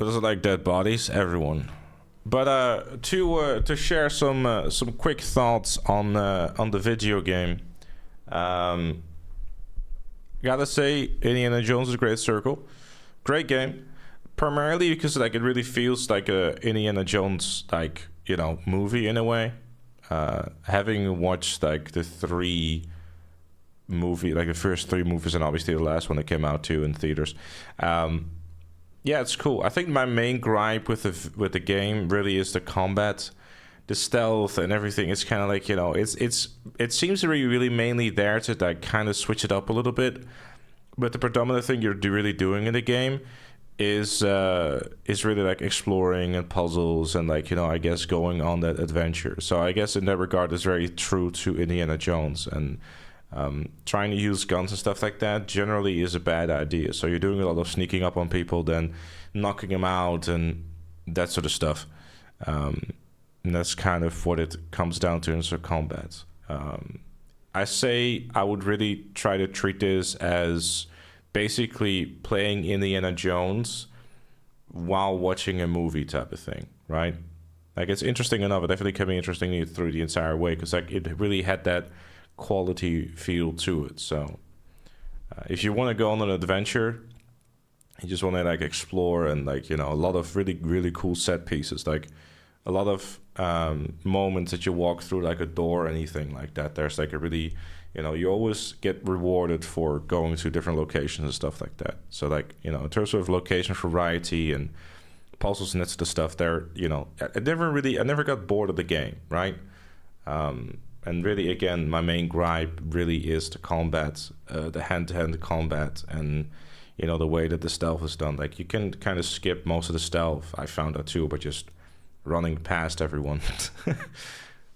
What is it like? Dead bodies, everyone. But to share some quick thoughts on the video game. Um, Gotta say, Indiana Jones is a great circle, great game. Primarily because like it really feels like a Indiana Jones like movie in a way. Having watched like the first three movies, and obviously the last one that came out too in theaters. Um, yeah, it's cool. I think my main gripe with the game really is the combat, the stealth, and everything. It's kind of like it seems to be really mainly there to like kind of switch it up a little bit. But the predominant thing you're really doing in the game is really like exploring and puzzles and like I guess going on that adventure. So I guess in that regard, it's very true to Indiana Jones. And trying to use guns and stuff like that generally is a bad idea. So you're doing a lot of sneaking up on people, then knocking them out, and that sort of stuff. And that's kind of what it comes down to in sort of combat. I say I would really try to treat this as basically playing Indiana Jones while watching a movie type of thing, right? Like it's interesting enough. It definitely kept me interesting through the entire way because like it really had that quality feel to it. So if you want to go on an adventure, you just want to like explore and like a lot of really really cool set pieces, like a lot of moments that you walk through like a door or anything like that. There's like a really you always get rewarded for going to different locations and stuff like that. So like in terms of location variety and puzzles and that sort of stuff, there I never got bored of the game, right? And really, again, my main gripe really is the combat, the hand-to-hand combat, and the way that the stealth is done. Like you can kind of skip most of the stealth. I found that too, by just running past everyone.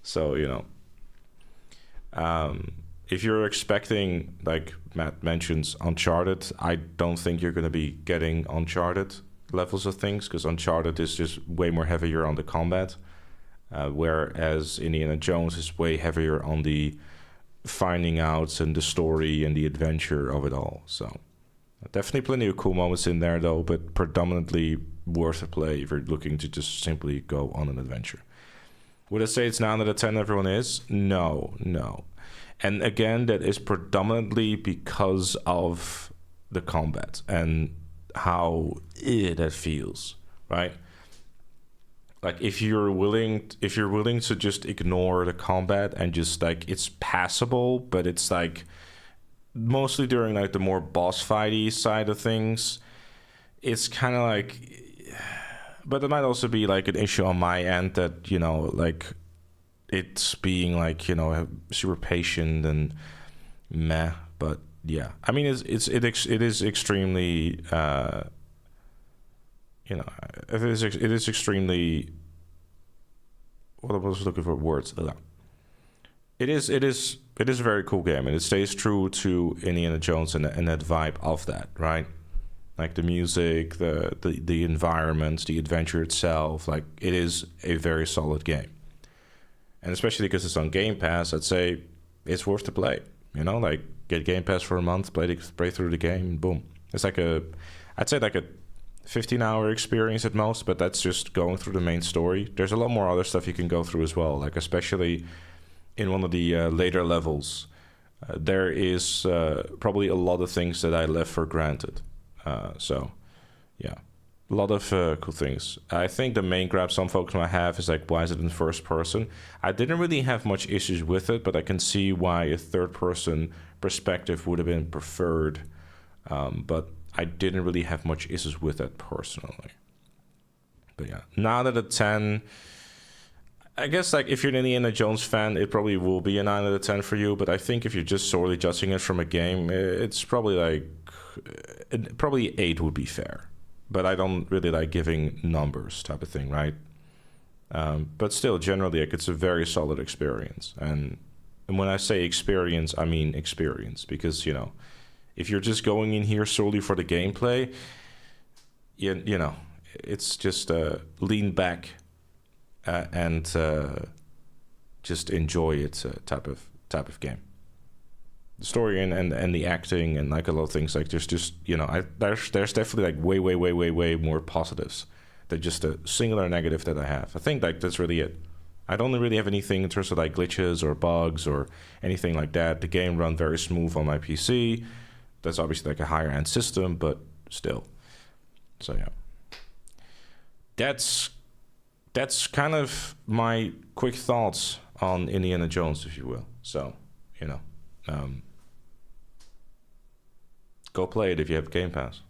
So if you're expecting, like Matt mentions, Uncharted, I don't think you're going to be getting Uncharted levels of things, because Uncharted is just way more heavier on the combat. Whereas Indiana Jones is way heavier on the finding outs and the story and the adventure of it all. So definitely plenty of cool moments in there though, but predominantly worth a play if you're looking to just simply go on an adventure. Would I say it's 9 out of 10 everyone is? No. And again, that is predominantly because of the combat and how that feels, right? Like if you're willing to just ignore the combat and just like it's passable, but it's like mostly during like the more boss fighty side of things, it's kind of like. But it might also be like an issue on my end that like it's being like super patient and meh. But yeah, I mean it is extremely. It is extremely. What I was looking for words. It is a very cool game, and it stays true to Indiana Jones and that vibe of that, right? Like the music, the environment, the adventure itself. Like it is a very solid game, and especially because it's on Game Pass, I'd say it's worth to play. Like get Game Pass for a month, play through the game, and boom. It's like I'd say like a 15-hour experience at most, but that's just going through the main story. There's a lot more other stuff you can go through as well, like especially in one of the later levels. There is probably a lot of things that I left for granted. So, yeah, a lot of cool things. I think the main grab some folks might have is like, why is it in first person? I didn't really have much issues with it, but I can see why a third person perspective would have been preferred. But I didn't really have much issues with that personally. But yeah, 9 out of 10. I guess like if you're an Indiana Jones fan, it probably will be a 9 out of 10 for you. But I think if you're just solely judging it from a game, it's probably like probably 8 would be fair. But I don't really like giving numbers type of thing, right? But still, generally, like, it's a very solid experience. And when I say experience, I mean experience, because if you're just going in here solely for the gameplay, it's just lean back and just enjoy it type of game. the story and the acting and like a lot of things, like there's just, you know, there's definitely like way more positives than just a singular negative that I have. I think like that's really it. I don't really have anything in terms of like glitches or bugs or anything like that. The game run very smooth on my PC. That's obviously like a higher end system, but still. So yeah, that's kind of my quick thoughts on Indiana Jones, if you will. So, you know, go play it if you have Game Pass.